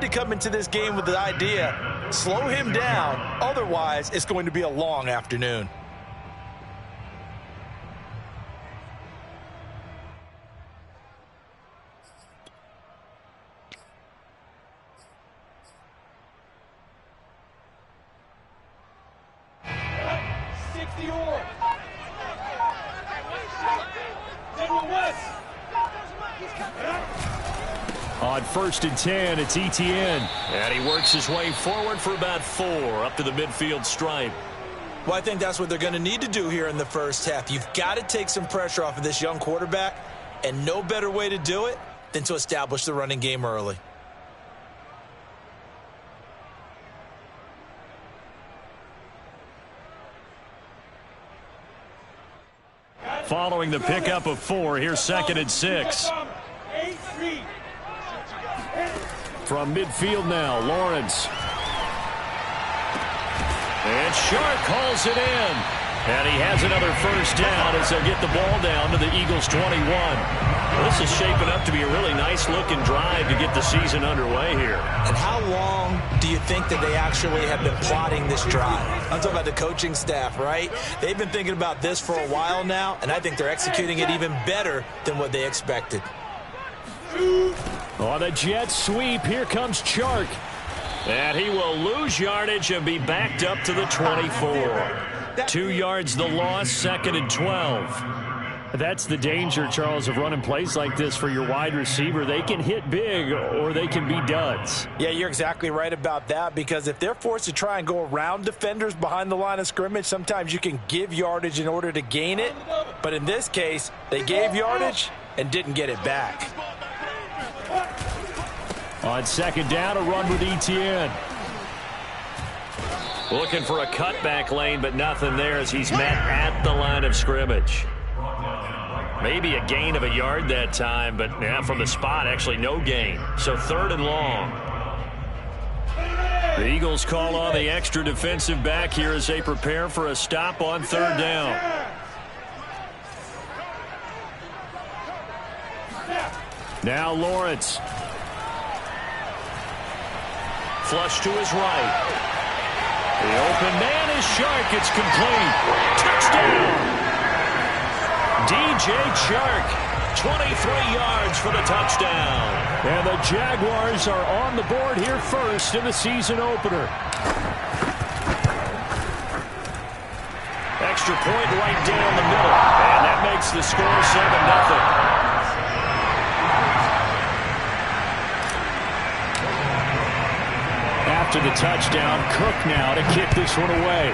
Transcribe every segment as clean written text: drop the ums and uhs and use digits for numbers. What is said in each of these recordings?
had to come into this game with the idea, slow him down, otherwise it's going to be a long afternoon. On 1st and 10, it's Etienne. And he works his way forward for about 4 up to the midfield stripe. Well, I think that's what they're going to need to do here in the first half. You've got to take some pressure off of this young quarterback, and no better way to do it than to establish the running game early. Following the pickup of 4, here's 2nd and 6. From midfield now, Lawrence. And Shark calls it in. And he has another first down as they'll get the ball down to the Eagles' 21. Well, this is shaping up to be a really nice-looking drive to get the season underway here. And how long do you think that they actually have been plotting this drive? I'm talking about the coaching staff, right? They've been thinking about this for a while now, and I think they're executing it even better than what they expected. On a jet sweep, here comes Chark. And he will lose yardage and be backed up to the 24. 2 yards the loss, 2nd and 12. That's the danger, Charles, of running plays like this for your wide receiver. They can hit big or they can be duds. Yeah, you're exactly right about that, because if they're forced to try and go around defenders behind the line of scrimmage, sometimes you can give yardage in order to gain it. But in this case, they gave yardage and didn't get it back. On 2nd down, a run with Etienne. Looking for a cutback lane, but nothing there as he's met at the line of scrimmage. Maybe a gain of a yard that time, but yeah, from the spot, actually no gain. So 3rd and long. The Eagles call on the extra defensive back here as they prepare for a stop on 3rd down. Now Lawrence. Flush to his right. The open man is Chark. It's complete. Touchdown. DJ Chark, 23 yards for the touchdown. And the Jaguars are on the board here first in the season opener. Extra point right down the middle. And that makes the score 7-0. After the touchdown, Cook now to kick this one away.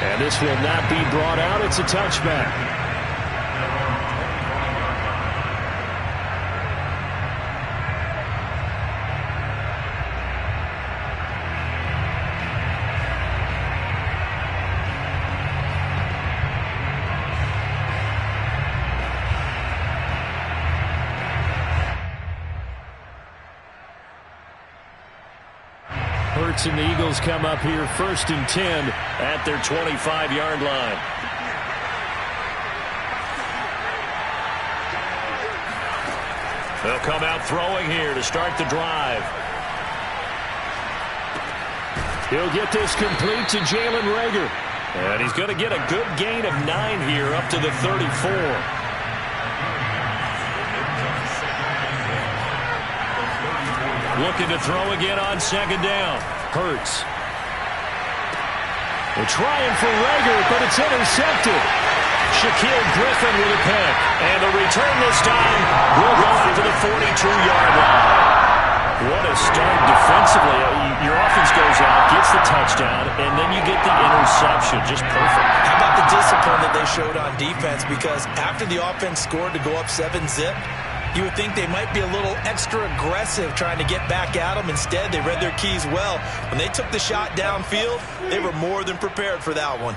And this will not be brought out. It's a touchback. Hurts and the Eagles come up here 1st and 10 at their 25-yard line. They'll come out throwing here to start the drive. He'll get this complete to Jalen Reagor. And he's going to get a good gain of 9 here up to the 34. Looking to throw again on 2nd down. Hurts. They're trying for Reagor, but it's intercepted. Shaquill Griffin with a pick. And the return this time will go out to the 42-yard line. What a start defensively. Your offense goes out, gets the touchdown, and then you get the interception. Just perfect. How about the discipline that they showed on defense? Because after the offense scored to go up 7-zip, you would think they might be a little extra aggressive trying to get back at them. Instead, they read their keys well. When they took the shot downfield, they were more than prepared for that one.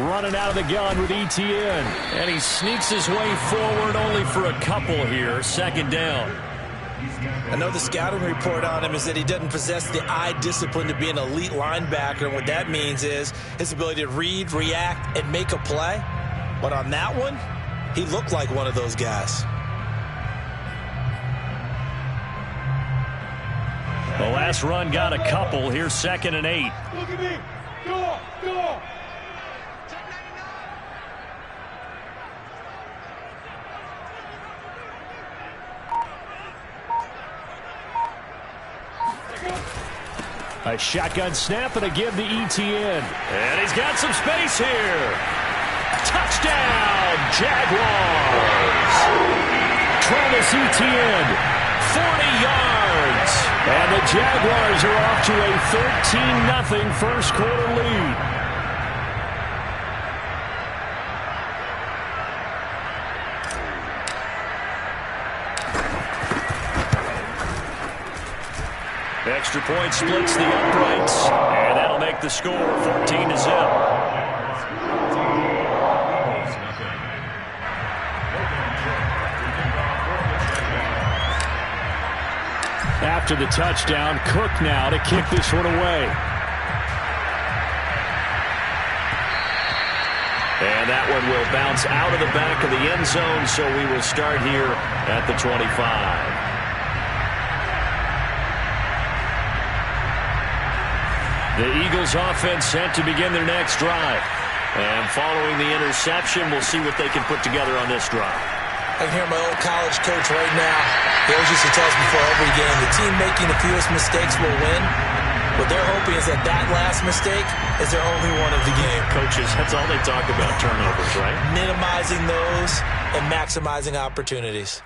Running out of the gun with Etienne. And he sneaks his way forward only for a couple here. 2nd down. I know the scouting report on him is that he doesn't possess the eye discipline to be an elite linebacker. And what that means is his ability to read, react, and make a play. But on that one, he looked like one of those guys. The last run got a couple. Here's 2nd and 8. Look at me. Go, go. A shotgun snap and a give to Etienne. And he's got some space here. Touchdown, Jaguars. Travis Etienne, 40 yards. And the Jaguars are off to a 13-0 first quarter lead. Extra point splits the uprights, and that'll make the score 14-0. After the touchdown, Cook now to kick this one away. And that one will bounce out of the back of the end zone, so we will start here at the 25. The Eagles offense set to begin their next drive. And following the interception, we'll see what they can put together on this drive. I can hear my old college coach right now. He always used to tell us before every game, the team making the fewest mistakes will win. What they're hoping is that last mistake is their only one of the game. Coaches, that's all they talk about, turnovers, right? Minimizing those and maximizing opportunities.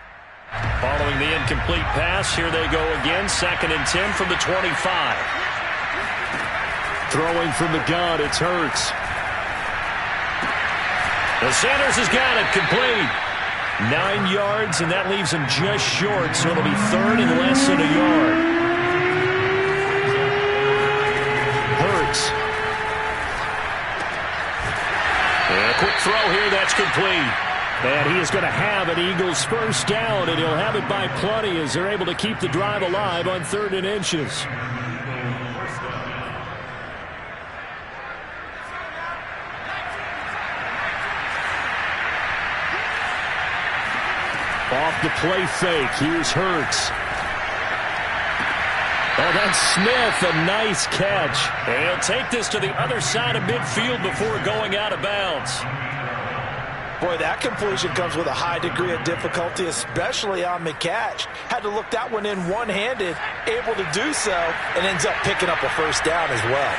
Following the incomplete pass, here they go again. 2nd and 10 from the 25. Throwing from the gun, it's Hurts. The Sanders has got it, complete. 9 yards, and that leaves him just short, so it'll be 3rd and less than a yard. Hurts. And a quick throw here, that's complete. And he is going to have an Eagles first down, and he'll have it by plenty as they're able to keep the drive alive on 3rd and inches. Off the play fake. Here's Hurts. Oh, that's Smith. A nice catch. And he'll take this to the other side of midfield before going out of bounds. Boy, that completion comes with a high degree of difficulty, especially on the catch. Had to look that one in one-handed, able to do so, and ends up picking up a first down as well.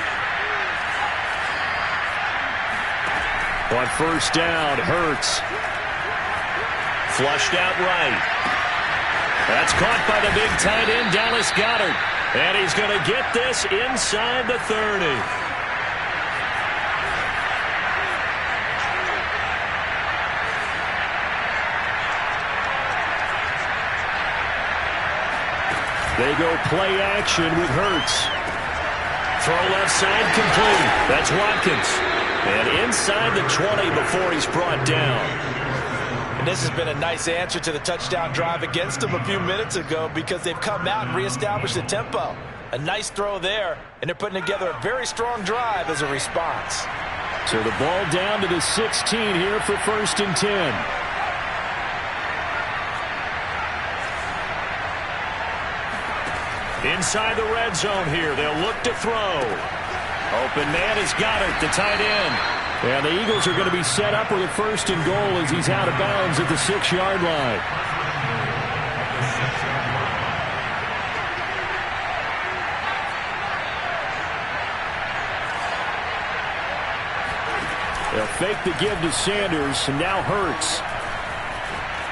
On first down, Hurts. Flushed out right. That's caught by the big tight end, Dallas Goedert. And he's going to get this inside the 30. They go play action with Hurts. Throw left side complete. That's Watkins. And inside the 20 before he's brought down. And this has been a nice answer to the touchdown drive against them a few minutes ago because they've come out and reestablished the tempo. A nice throw there, and they're putting together a very strong drive as a response. So the ball down to the 16 here for 1st and 10. Inside the red zone here, they'll look to throw. Open man has got it, the tight end. And the Eagles are going to be set up with a 1st and goal as he's out of bounds at the 6-yard line. They'll fake the give to Sanders, and now Hurts.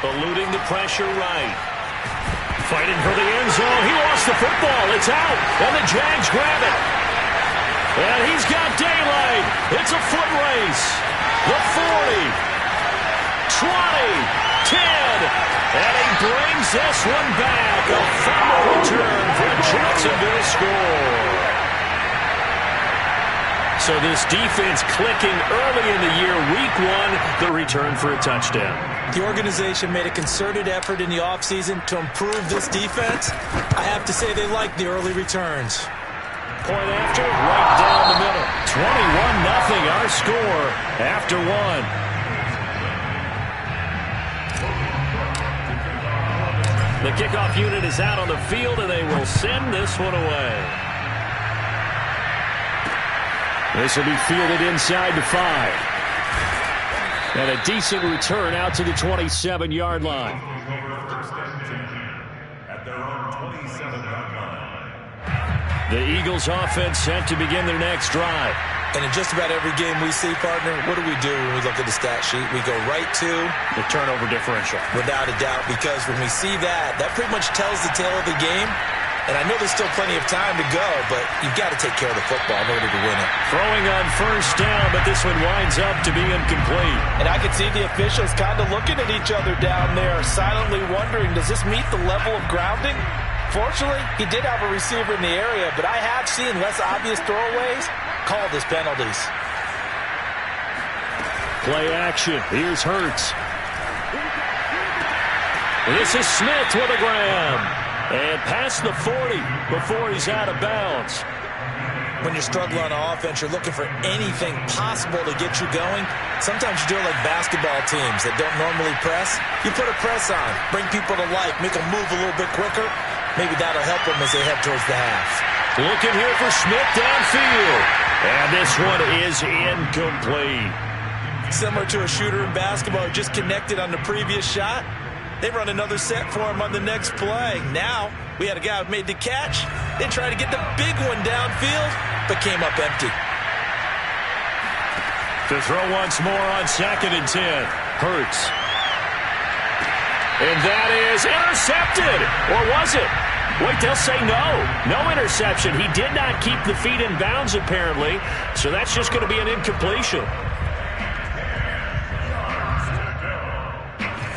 Eluding the pressure right. Fighting for the end zone. He lost the football. It's out, and the Jags grab it. And he's got daylight. It's a foot race. The 40, 20, 10, and he brings this one back. A fumble return for a Jacksonville score. So this defense clicking early in the year, week 1, the return for a touchdown. The organization made a concerted effort in the offseason to improve this defense. I have to say they like the early returns. Point after, right down the middle. 21-0 our score after 1. The kickoff unit is out on the field, and they will send this one away. This will be fielded inside the 5. And a decent return out to the 27-yard line. The Eagles offense set to begin their next drive. And in just about every game we see, partner, what do we do when we look at the stat sheet? We go right to the turnover differential. Without a doubt, because when we see that, that pretty much tells the tale of the game. And I know there's still plenty of time to go, but you've got to take care of the football in order to win it. Throwing on first down, but this one winds up to be incomplete. And I can see the officials kind of looking at each other down there, silently wondering, does this meet the level of grounding? Fortunately, he did have a receiver in the area, but I have seen less obvious throwaways called as penalties. Play action. Here's Hurts. This is Smith with a grab. And past the 40 before he's out of bounds. When you're struggling on offense, you're looking for anything possible to get you going. Sometimes you do it like basketball teams that don't normally press. You put a press on, bring people to life, make them move a little bit quicker. Maybe that'll help them as they head towards the half. Looking here for Smith downfield. And this one is incomplete. Similar to a shooter in basketball who just connected on the previous shot. They run another set for him on the next play. Now, we had a guy who made the catch. They tried to get the big one downfield, but came up empty. To throw once more on 2nd and 10. Hurts. And that is intercepted. Or was it? Wait, they'll say no. No interception. He did not keep the feet in bounds, apparently. So that's just going to be an incompletion.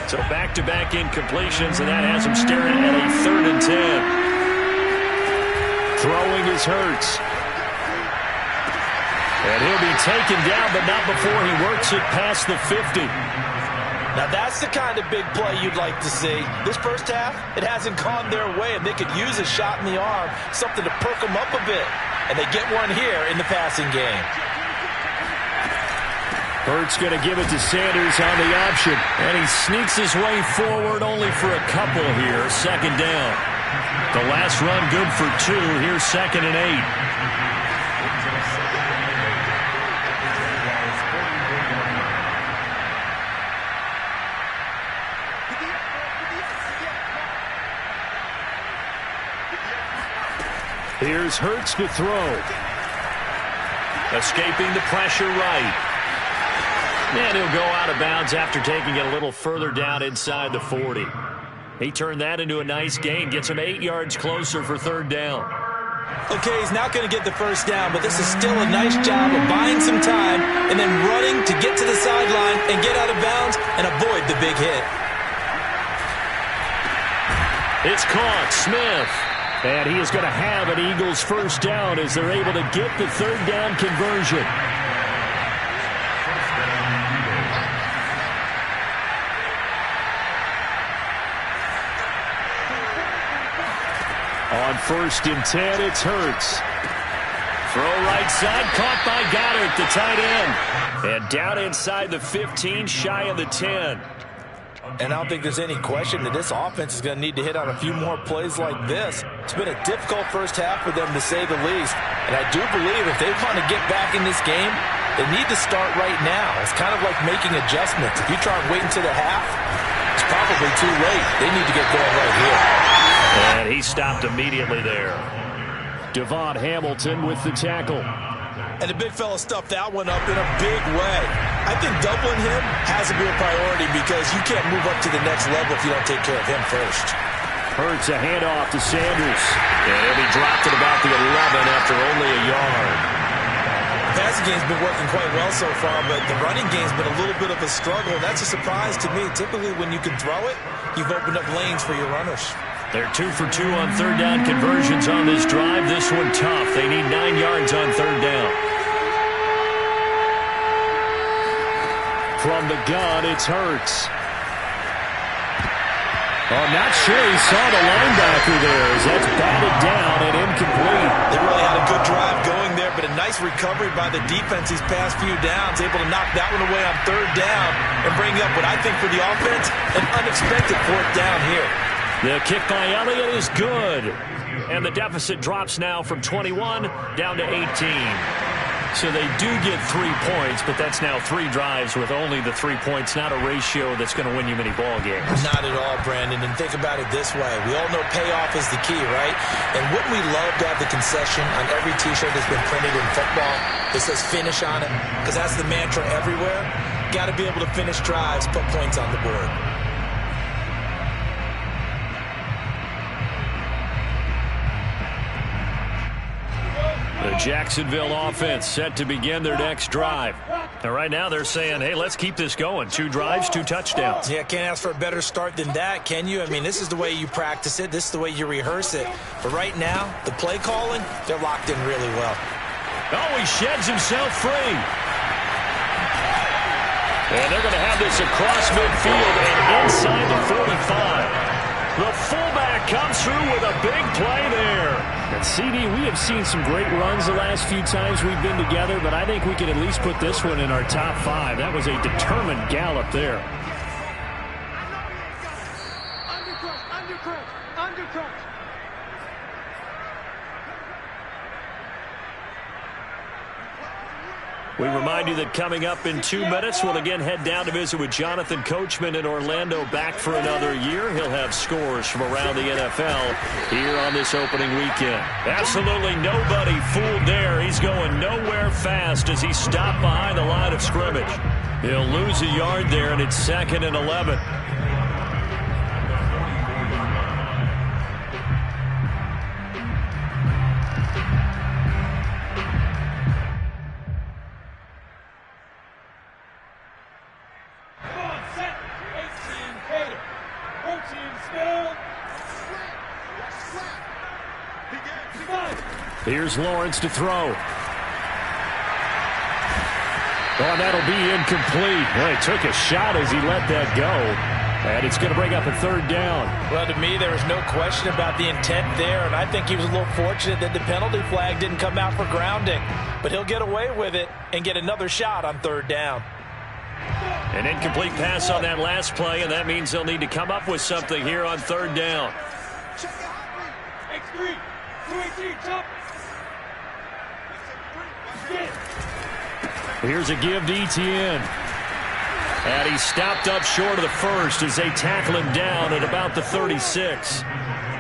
So back-to-back incompletions, and that has him staring at a 3rd and 10. Throwing is Hurts. And he'll be taken down, but not before he works it past the 50. Now that's the kind of big play you'd like to see. This first half, it hasn't gone their way, and they could use a shot in the arm, something to perk them up a bit. And they get one here in the passing game. Hurts going to give it to Sanders on the option. And he sneaks his way forward only for a couple here. 2nd down. The last run good for 2. Here's 2nd and 8. Here's Hurts to throw. Escaping the pressure right. And he'll go out of bounds after taking it a little further down inside the 40. He turned that into a nice gain. Gets him 8 yards closer for 3rd down. Okay, he's not going to get the first down, but this is still a nice job of buying some time and then running to get to the sideline and get out of bounds and avoid the big hit. It's caught. Smith. And he is going to have an Eagles first down as they're able to get the 3rd down conversion. On 1st and 10, it's Hurts. Throw right side, caught by Goddard, the tight end. And down inside the 15, shy of the 10. And I don't think there's any question that this offense is going to need to hit on a few more plays like this. It's been a difficult first half for them, to say the least. And I do believe if they want to get back in this game, they need to start right now. It's kind of like making adjustments. If you try and wait until the half, it's probably too late. They need to get going right here. And he stopped immediately there. Devon Hamilton with the tackle. And the big fella stuffed that one up in a big way. I think doubling him has to be a priority because you can't move up to the next level if you don't take care of him first. Hurts a handoff to Sanders. And he'll be dropped at about the 11 after only a yard. The passing game's been working quite well so far, but the running game's been a little bit of a struggle. That's a surprise to me. Typically, when you can throw it, you've opened up lanes for your runners. They're 2 for 2 on 3rd down conversions on this drive. This one tough. They need 9 yards on 3rd down. From the gun, it's Hurts. Oh, not sure he saw the linebacker there as that's batted down and incomplete. They really had a good drive going there, but a nice recovery by the defense these past few downs, able to knock that one away on 3rd down and bring up what I think for the offense, an unexpected 4th down here. The kick by Elliott is good. And the deficit drops now from 21 down to 18. So they do get 3 points, but that's now 3 drives with only the 3 points, not a ratio that's going to win you many ball games. Not at all, Brandon. And think about it this way. We all know payoff is the key, right? And wouldn't we love to have the concession on every T-shirt that's been printed in football that says finish on it? Because that's the mantra everywhere. Got to be able to finish drives, put points on the board. The Jacksonville offense set to begin their next drive. Now, right now they're saying, hey, let's keep this going. 2 drives, 2 touchdowns. Yeah, can't ask for a better start than that, can you? I mean, this is the way you practice it. This is the way you rehearse it. But right now, the play calling, they're locked in really well. Oh, he sheds himself free. And they're going to have this across midfield and inside the 45. The fullback comes through with a big play there. And CD, we have seen some great runs the last few times we've been together, but I think we can at least put this one in our top 5. That was a determined gallop there. Undercut. We remind you that coming up in 2 minutes, we'll again head down to visit with Jonathan Coachman in Orlando, back for another year. He'll have scores from around the NFL here on this opening weekend. Absolutely nobody fooled there. He's going nowhere fast as he stopped behind the line of scrimmage. He'll lose a yard there, and it's 2nd and 11. Here's Lawrence to throw. Oh, that'll be incomplete. Well, he took a shot as he let that go. And it's going to bring up a 3rd down. Well, to me, there was no question about the intent there, and I think he was a little fortunate that the penalty flag didn't come out for grounding. But he'll get away with it and get another shot on 3rd down. An incomplete pass on that last play, and that means they'll need to come up with something here on 3rd down. X3, 218, top. Here's a give to Etienne. And he stopped up short of the first as they tackle him down at about the 36.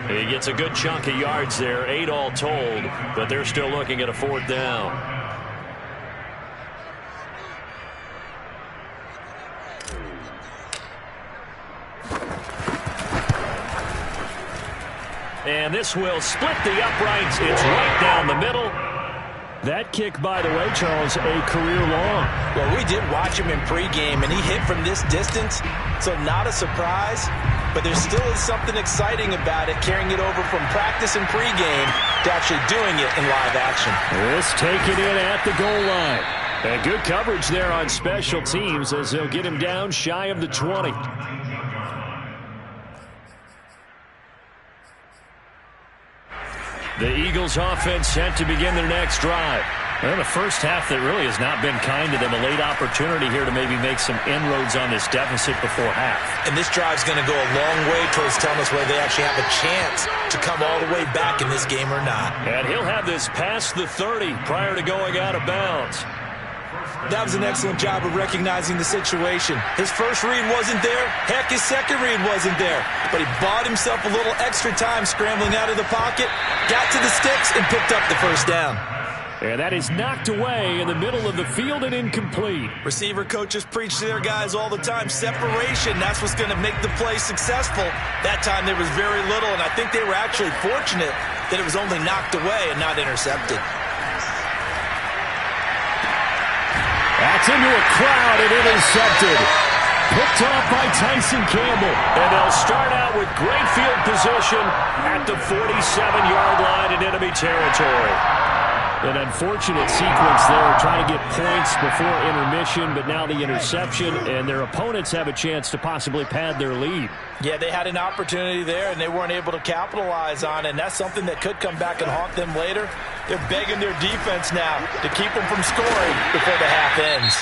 He gets a good chunk of yards there, 8 all told, but they're still looking at a 4th down. And this will split the uprights. It's right down the middle. That kick, by the way, Charles, a career long. Well, we did watch him in pregame, and he hit from this distance, so not a surprise. But there still is something exciting about it, carrying it over from practice and pregame to actually doing it in live action. This taken in at the goal line. And good coverage there on special teams as they'll get him down shy of the 20. The Eagles offense set to begin their next drive. Well, the first half that really has not been kind to them. A late opportunity here to maybe make some inroads on this deficit before half. And this drive's going to go a long way towards telling us whether they actually have a chance to come all the way back in this game or not. And he'll have this past the 30 prior to going out of bounds. That was an excellent job of recognizing the situation. His first read wasn't there. Heck, his second read wasn't there. But he bought himself a little extra time scrambling out of the pocket, got to the sticks, and picked up the 1st down. And that is knocked away in the middle of the field and incomplete. Receiver coaches preach to their guys all the time. Separation, that's what's going to make the play successful. That time there was very little, and I think they were actually fortunate that it was only knocked away and not intercepted. That's into a crowd and intercepted. Picked off by Tyson Campbell. And they'll start out with great field position at the 47-yard line in enemy territory. An unfortunate sequence there, trying to get points before intermission, but now the interception, and their opponents have a chance to possibly pad their lead. Yeah, they had an opportunity there, and they weren't able to capitalize on it, and that's something that could come back and haunt them later. They're begging their defense now to keep them from scoring before the half ends.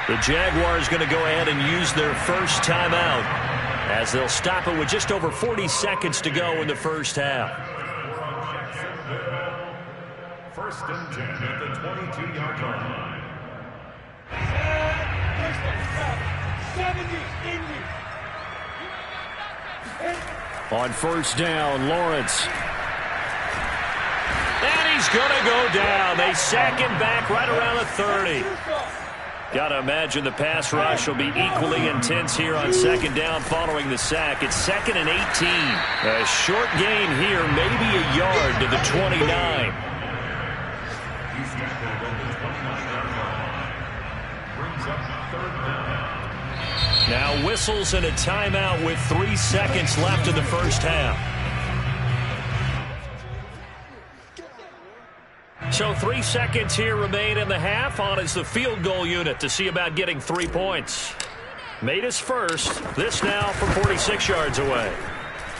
The Jaguars going to go ahead and use their first timeout. as they'll stop it with just over 40 seconds to go in the first half. First and 10 at the 22-yard line. 70, On first down, Lawrence. And he's going to go down. They sack him back right around the 30. Got to imagine the pass rush will be equally intense here on second down following the sack. It's 2nd and 18. A short gain here, maybe a yard to the 29. Now whistles and a timeout with 3 seconds left in the first half. So 3 seconds here remain in the half. On is the field goal unit to see about getting 3 points. Made his first. This now from 46 yards away.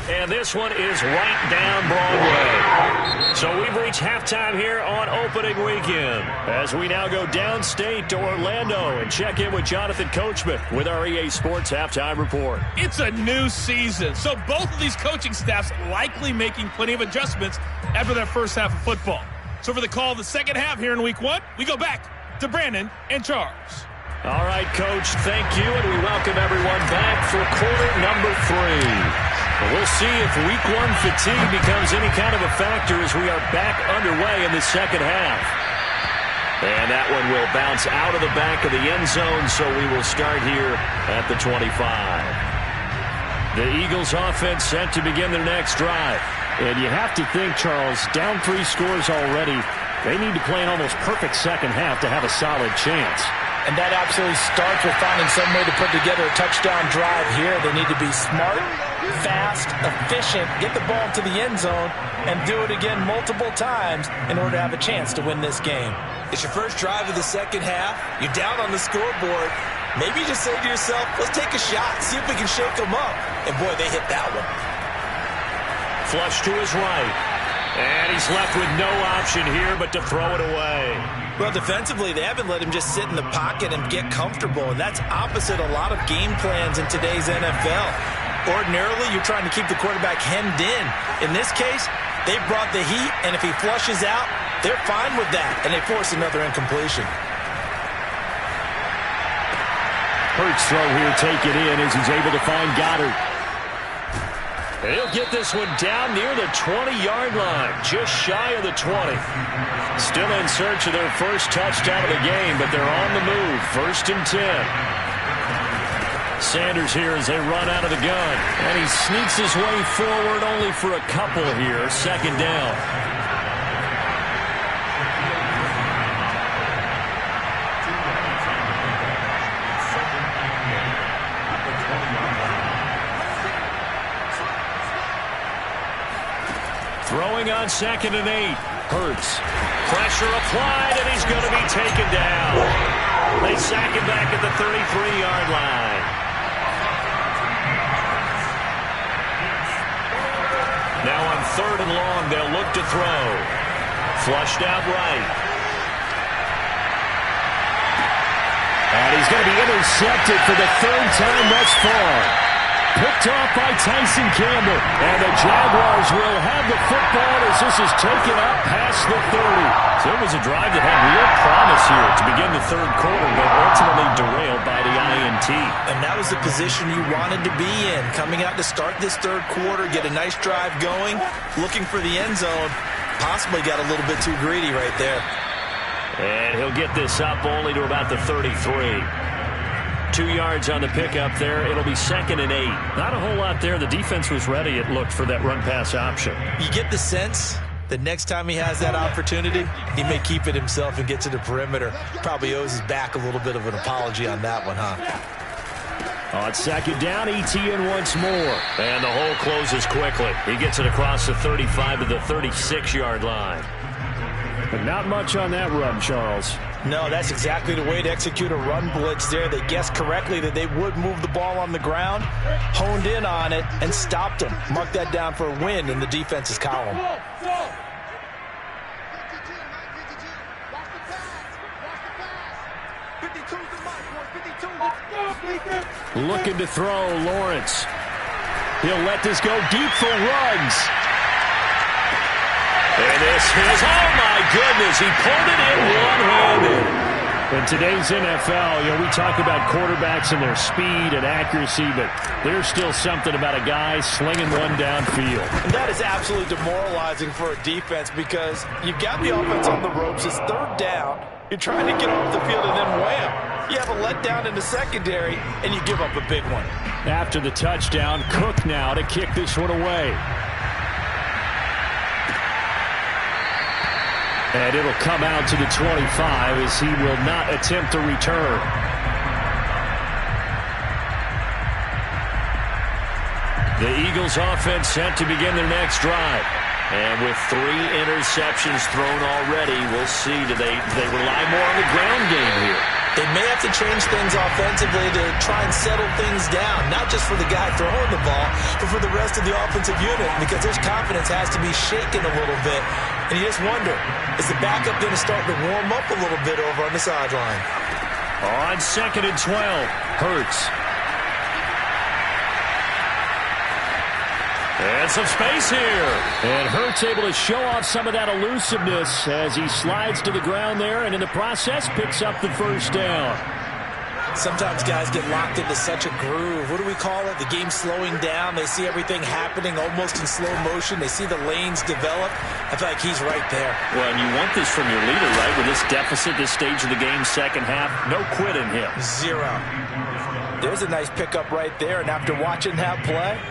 And this one is right down Broadway. So we've reached halftime here on opening weekend, as we now go downstate to Orlando and check in with Jonathan Coachman with our EA Sports Halftime Report. It's a new season, so both of these coaching staffs likely making plenty of adjustments after that first half of football. So for the call of the second half here in week 1, we go back to Brandon and Charles. All right, Coach, thank you, and we welcome everyone back for quarter number 3. We'll see if week 1 fatigue becomes any kind of a factor as we are back underway in the second half. And that one will bounce out of the back of the end zone, so we will start here at the 25. The Eagles offense set to begin their next drive. And you have to think, Charles, down 3 scores already, they need to play an almost perfect second half to have a solid chance. And that absolutely starts with finding some way to put together a touchdown drive here. They need to be smart, fast, efficient, get the ball to the end zone, and do it again multiple times in order to have a chance to win this game. It's your first drive of the second half. You're down on the scoreboard. Maybe you just say to yourself, let's take a shot, see if we can shake them up. And boy, they hit that one. Flush to his right. And he's left with no option here but to throw it away. Well, defensively, they haven't let him just sit in the pocket and get comfortable, and that's opposite a lot of game plans in today's NFL. Ordinarily, you're trying to keep the quarterback hemmed in. In this case, they brought the heat, and if he flushes out, they're fine with that, and they force another incompletion. Hurts throw here, take it in as he's able to find Goddard. He'll get this one down near the 20-yard line, just shy of the 20. Still in search of their first touchdown of the game, but they're on the move. 1st and 10. Sanders here as they run out of the gun. And he sneaks his way forward only for a couple here. 2nd down. Throwing on 2nd and 8. Hurts. Pressure applied, and he's going to be taken down. They sack him back at the 33-yard line. Now on 3rd and long, they'll look to throw. Flushed out right. And he's going to be intercepted for the 3rd time thus far. Picked off by Tyson Campbell. And the Jaguars will have the football as this is taken up past the 30. So it was a drive that had real promise here to begin the 3rd quarter, but ultimately derailed by the INT. And that was the position you wanted to be in. Coming out to start this 3rd quarter, get a nice drive going, looking for the end zone. Possibly got a little bit too greedy right there. And he'll get this up only to about the 33. 2 yards on the pickup there. It'll be 2nd and 8. Not a whole lot there. The defense was ready, it looked, for that run-pass option. You get the sense that next time he has that opportunity, he may keep it himself and get to the perimeter. Probably owes his back a little bit of an apology on that one, huh? On 2nd down, ETN once more. And the hole closes quickly. He gets it across the 35 to the 36-yard line. But not much on that run, Charles. No, that's exactly the way to execute a run blitz there. They guessed correctly that they would move the ball on the ground, honed in on it, and stopped them. Mark that down for a win in the defense's column. Looking to throw, Lawrence. He'll let this go deep for Ruggs. And this is, oh my goodness, he pulled it in one-handed. In today's NFL, we talk about quarterbacks and their speed and accuracy, but there's still something about a guy slinging one downfield. And that is absolutely demoralizing for a defense because you've got the offense on the ropes. It's third down. You're trying to get off the field, and then wham, you have a letdown in the secondary, and you give up a big one. After the touchdown, Cook now to kick this one away. And it'll come out to the 25 as he will not attempt to return. The Eagles offense set to begin their next drive. And with 3 interceptions thrown already, we'll see. Do they rely more on the ground game here? They may have to change things offensively to try and settle things down, not just for the guy throwing the ball, but for the rest of the offensive unit, because his confidence has to be shaken a little bit. And you just wonder, is the backup going to start to warm up a little bit over on the sideline? On 2nd and 12, Hurts. And some space here. And Hurts able to show off some of that elusiveness as he slides to the ground there and in the process picks up the first down. Sometimes guys get locked into such a groove. What do we call it? The game slowing down. They see everything happening almost in slow motion. They see the lanes develop. I feel like he's right there. Well, and you want this from your leader, right? With this deficit, this stage of the game, second half, no quit in him. 0. There's a nice pickup right there. And after watching that play,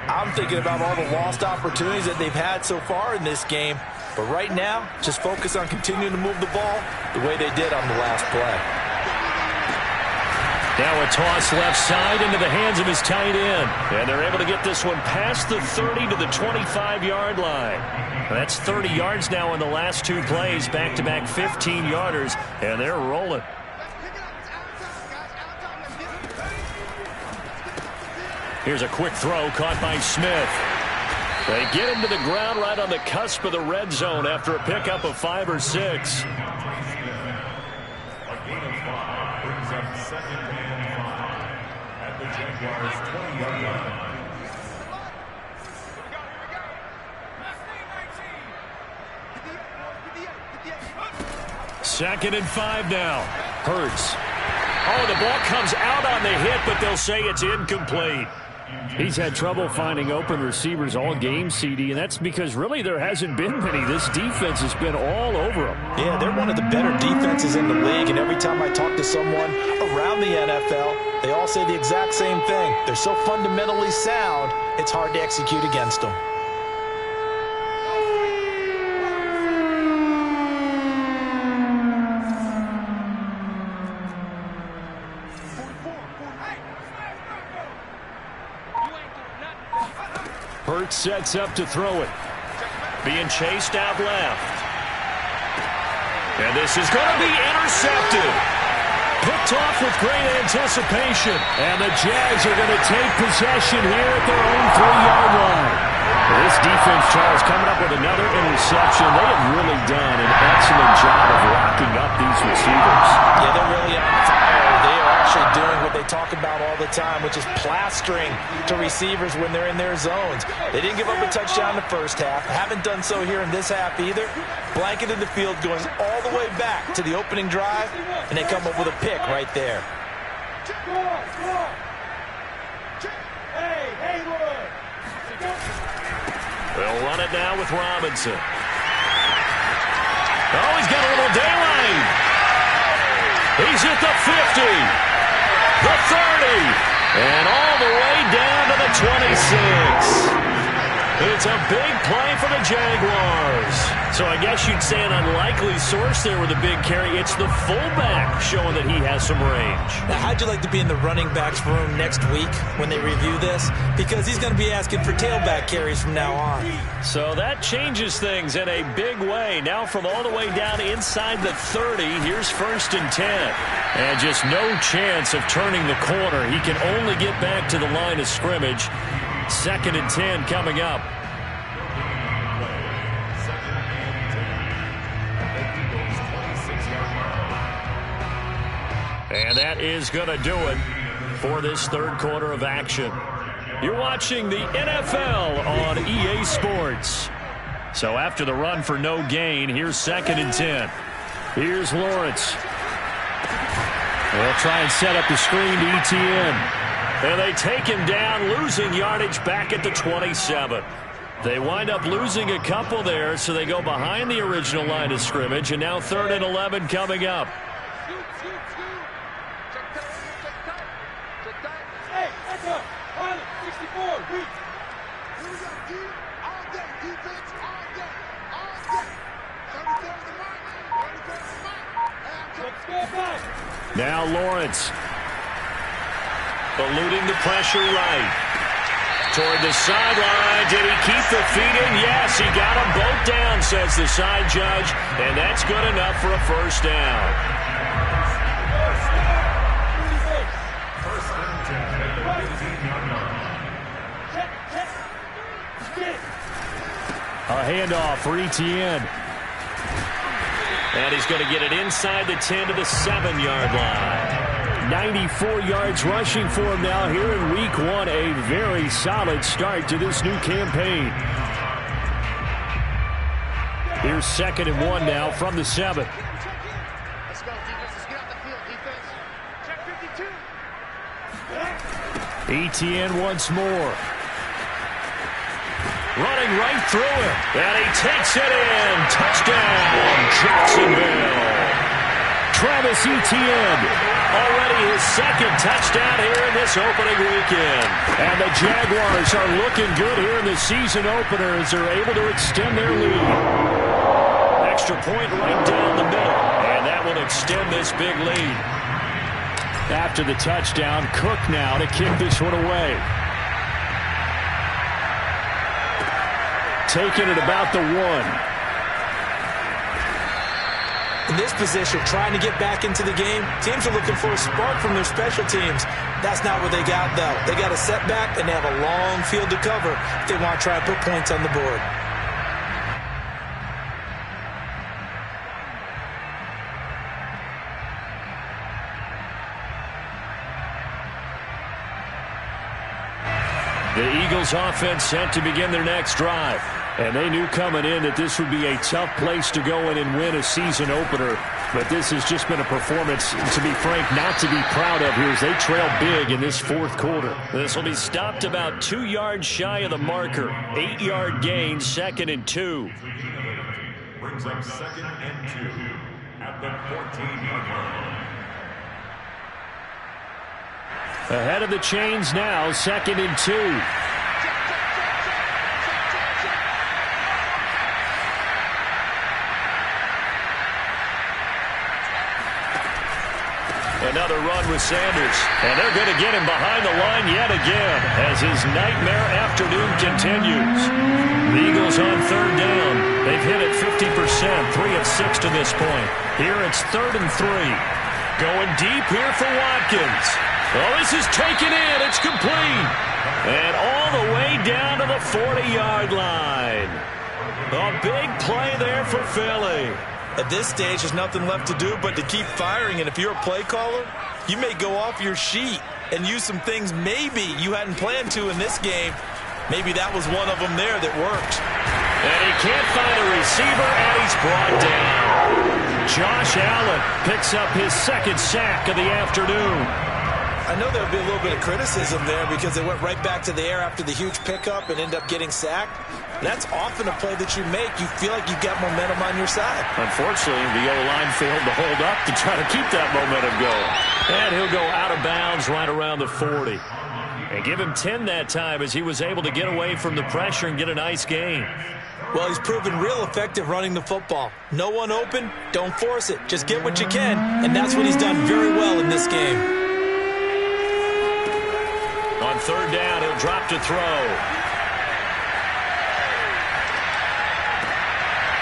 I'm thinking about all the lost opportunities that they've had so far in this game. But right now, just focus on continuing to move the ball the way they did on the last play. Now a toss left side into the hands of his tight end. And they're able to get this one past the 30 to the 25-yard line. That's 30 yards now in the last 2 plays, back-to-back 15-yarders, and they're rolling. Here's a quick throw caught by Smith. They get him to the ground right on the cusp of the red zone after a pickup of 5 or 6. Second and 5 now. Hurts. Oh, the ball comes out on the hit, but they'll say it's incomplete. He's had trouble finding open receivers all game, CD, and that's because really there hasn't been many. This defense has been all over them. Yeah, they're one of the better defenses in the league, and every time I talk to someone around the NFL, they all say the exact same thing. They're so fundamentally sound, it's hard to execute against them. Hurts sets up to throw it. Being chased out left. And this is going to be intercepted. Picked off with great anticipation. And the Jags are going to take possession here at their own 3-yard line. This defense, Charles, coming up with another interception. They have really done an excellent job of locking up these receivers. Yeah, they're really on fire. They are actually doing what they talk about all the time, which is plastering to receivers when they're in their zones. They didn't give up a touchdown in the first half. Haven't done so here in this half either. Blanketed the field going all the way back to the opening drive, and they come up with a pick right there. They'll run it now with Robinson. Oh, he's got a little daylight. He's at the 50, the 30, and all the way down to the 26. It's a big play for the Jaguars. So I guess you'd say an unlikely source there with a big carry. It's the fullback showing that he has some range. Now, how'd you like to be in the running backs room next week when they review this? Because he's going to be asking for tailback carries from now on. So that changes things in a big way. Now from all the way down inside the 30, here's 1st and 10. And just no chance of turning the corner. He can only get back to the line of scrimmage. 2nd and 10 coming up. And that is going to do it for this third quarter of action. You're watching the NFL on EA Sports. So after the run for no gain, here's 2nd and 10. Here's Lawrence. They'll try and set up the screen to Etienne. And they take him down, losing yardage back at the 27. They wind up losing a couple there, so they go behind the original line of scrimmage, and now 3rd and 11 coming up. Now Lawrence. Eluding the pressure right. Toward the sideline. Did he keep the feet in? Yes, he got them both down, says the side judge. And that's good enough for a first down. A handoff for Etienne. And he's going to get it inside the 10 to the 7-yard line. 94 yards rushing for him now here in week 1. A very solid start to this new campaign. Here's 2nd and 1 now from the 7. Let's go, defense. Let's get out the field, defense. Check 52. Etienne once more. Running right through it. And he takes it in. Touchdown, Jacksonville. Travis Etienne. Already his 2nd touchdown here in this opening weekend. And the Jaguars are looking good here in the season opener as they're able to extend their lead. Extra point right down the middle. And that will extend this big lead. After the touchdown, Cook now to kick this one away. Taking it about the 1. In this position, trying to get back into the game, teams are looking for a spark from their special teams. That's not what they got, though. They got a setback, and they have a long field to cover if they want to try and put points on the board. The Eagles offense set to begin their next drive. And they knew coming in that this would be a tough place to go in and win a season opener. But this has just been a performance, to be frank, not to be proud of here as they trail big in this 4th quarter. This will be stopped about 2 yards shy of the marker. 8-yard gain, 2nd and 2. Brings up 2nd and 2 at the 14-yard line. Ahead of the chains now, 2nd and 2. Another run with Sanders. And they're going to get him behind the line yet again as his nightmare afternoon continues. The Eagles on 3rd down. They've hit it 50%, 3 of 6 to this point. Here it's 3rd and 3. Going deep here for Watkins. Oh, this is taken in. It's complete. And all the way down to the 40-yard line. A big play there for Philly. At this stage, there's nothing left to do but to keep firing. And if you're a play caller, you may go off your sheet and use some things maybe you hadn't planned to in this game. Maybe that was one of them there that worked. And he can't find a receiver, and he's brought down. Josh Allen picks up his 2nd sack of the afternoon. I know there'll be a little bit of criticism there because they went right back to the air after the huge pickup and end up getting sacked. That's often a play that you make. You feel like you've got momentum on your side. Unfortunately, the O-line failed to hold up to try to keep that momentum going. And he'll go out of bounds right around the 40. And give him 10 that time as he was able to get away from the pressure and get a nice gain. Well, he's proven real effective running the football. No one open, don't force it. Just get what you can, and that's what he's done very well in this game. On 3rd down, he'll drop to throw.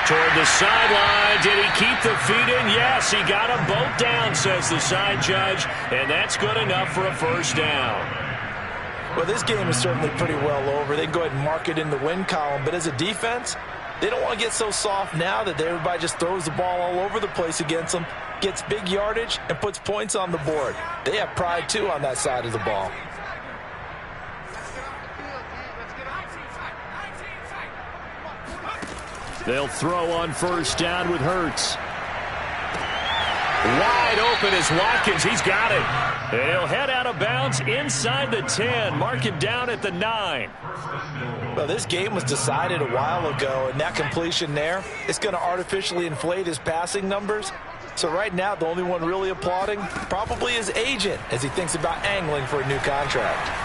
Toward the sideline. Did he keep the feet in? Yes, he got them both down, says the side judge. And that's good enough for a first down. Well, this game is certainly pretty well over. They can go ahead and mark it in the win column. But as a defense, they don't want to get so soft now that everybody just throws the ball all over the place against them, gets big yardage, and puts points on the board. They have pride, too, on that side of the ball. They'll throw on first down with Hurts. Wide open is Watkins. He's got it. And he'll head out of bounds inside the 10. Mark it down at the 9. Well, this game was decided a while ago, and that completion there is going to artificially inflate his passing numbers. So right now, the only one really applauding probably his agent as he thinks about angling for a new contract.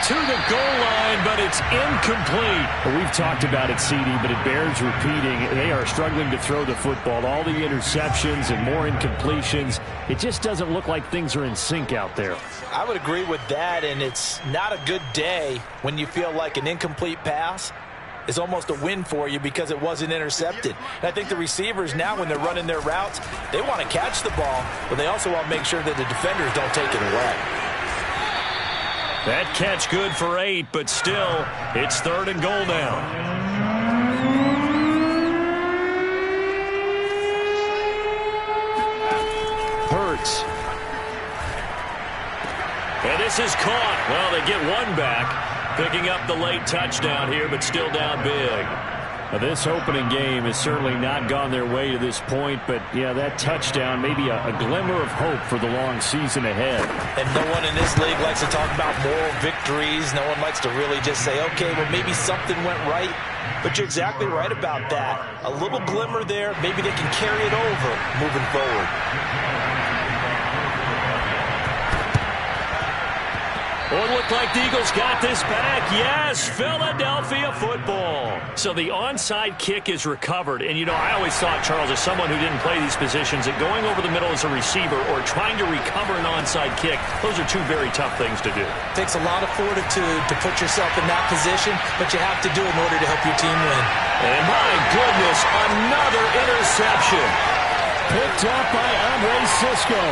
To the goal line, but it's incomplete. Well, we've talked about it, CD, but it bears repeating. They are struggling to throw the football. All the interceptions and more incompletions. It just doesn't look like things are in sync out there. I would agree with that, and it's not a good day when you feel like an incomplete pass is almost a win for you because it wasn't intercepted. And I think the receivers now, when they're running their routes, they want to catch the ball, but they also want to make sure that the defenders don't take it away. That catch good for 8, but still, it's 3rd and goal now. Hurts. And this is caught. Well, they get one back, picking up the late touchdown here, but still down big. Now, this opening game has certainly not gone their way to this point, but, yeah, that touchdown may be a glimmer of hope for the long season ahead. And no one in this league likes to talk about moral victories. No one likes to really just say, okay, well, maybe something went right. But you're exactly right about that. A little glimmer there. Maybe they can carry it over moving forward. Well, it looked like the Eagles got this back. Yes, Philadelphia football. So the onside kick is recovered. And, you know, I always thought, Charles, as someone who didn't play these positions, that going over the middle as a receiver or trying to recover an onside kick, those are two very tough things to do. It takes a lot of fortitude to put yourself in that position, but you have to do it in order to help your team win. And, my goodness, another interception. Picked up by Andre Cisco.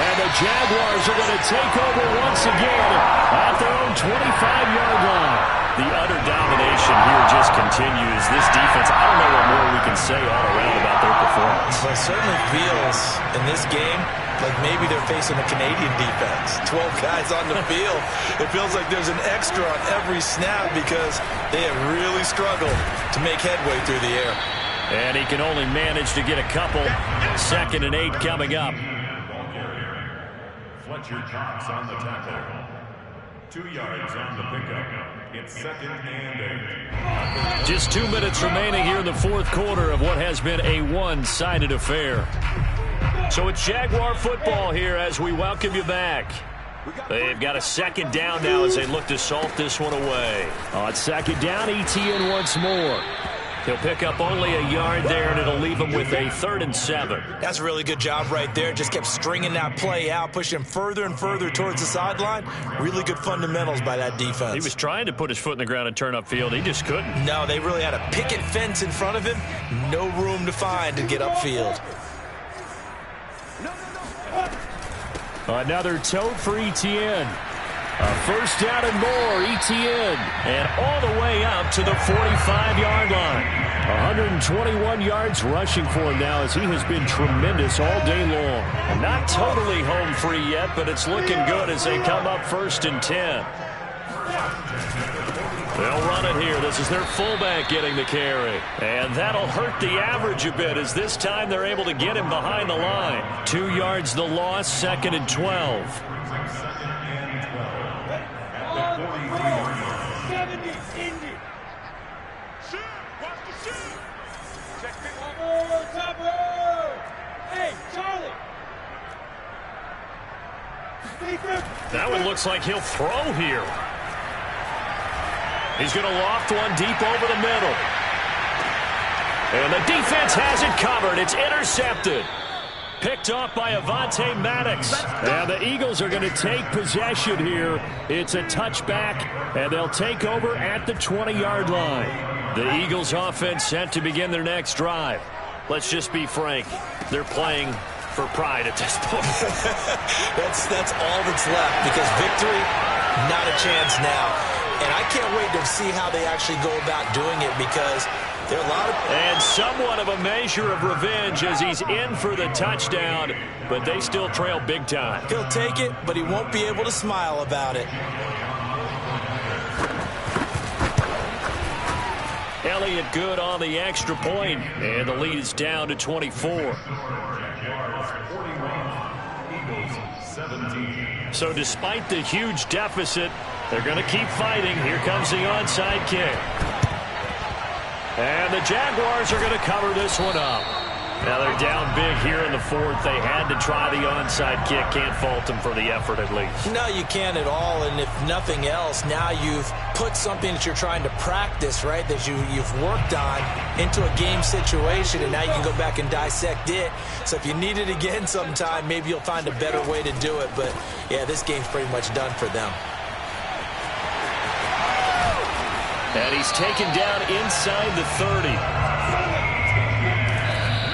And the Jaguars are going to take over once again at their own 25-yard line. The utter domination here just continues. This defense, I don't know what more we can say all around about their performance. Well, it certainly feels in this game like maybe they're facing a Canadian defense. 12 guys on the field. It feels like there's an extra on every snap because they have really struggled to make headway through the air. And he can only manage to get a couple. 2nd and 8 coming up. Fletcher Cox on the tackle. 2 yards on the pickup. It's 2nd and 8. Just 2 minutes remaining here in the 4th quarter of what has been a one-sided affair. So it's Jaguar football here as we welcome you back. They've got a 2nd down now as they look to salt this one away. On 2nd down, Etienne once more. He'll pick up only a yard there, and it'll leave him with a 3rd and 7. That's a really good job right there. Just kept stringing that play out, pushing him further and further towards the sideline. Really good fundamentals by that defense. He was trying to put his foot in the ground and turn upfield. He just couldn't. No, they really had a picket fence in front of him. No room to find to get upfield. Another tote for Etienne. A 1st down and more, Etienne. And all the way up to the 45-yard line. 121 yards rushing for him now as he has been tremendous all day long. And not totally home free yet, but it's looking good as they come up 1st and 10. They'll run it here. This is their fullback getting the carry. And that'll hurt the average a bit as this time they're able to get him behind the line. 2 yards the loss, 2nd and 12. 70, Indy. Shoot! Watch the shoot! Check it. Cover! Hey, Charlie! That one looks like he'll throw here. He's going to loft one deep over the middle. And the defense has it covered. It's intercepted. Picked off by Avonte Maddox. And the Eagles are going to take possession here. It's a touchback, and they'll take over at the 20-yard line. The Eagles offense set to begin their next drive. Let's just be frank. They're playing for pride at this point. That's all that's left because victory, not a chance now. And I can't wait to see how they actually go about doing it because there are a lot of... And somewhat of a measure of revenge as he's in for the touchdown, but they still trail big time. He'll take it, but he won't be able to smile about it. Elliott good on the extra point, and the lead is down to 24. Jaguars 41, Eagles 17. So despite the huge deficit, they're going to keep fighting. Here comes the onside kick. And the Jaguars are going to cover this one up. Now they're down big here in the fourth. They had to try the onside kick. Can't fault them for the effort at least. No, you can't at all. And if nothing else, now you've put something that you're trying to practice, right, that you've worked on into a game situation, and now you can go back and dissect it. So if you need it again sometime, maybe you'll find a better way to do it. But, yeah, this game's pretty much done for them. And he's taken down inside the 30.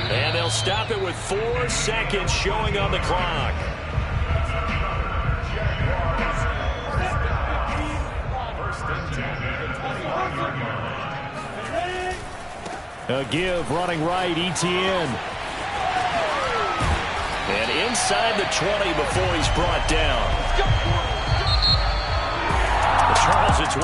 And they'll stop it with 4 seconds showing on the clock. A give running right, Etienne. And inside the 20 before he's brought down. Charles, it's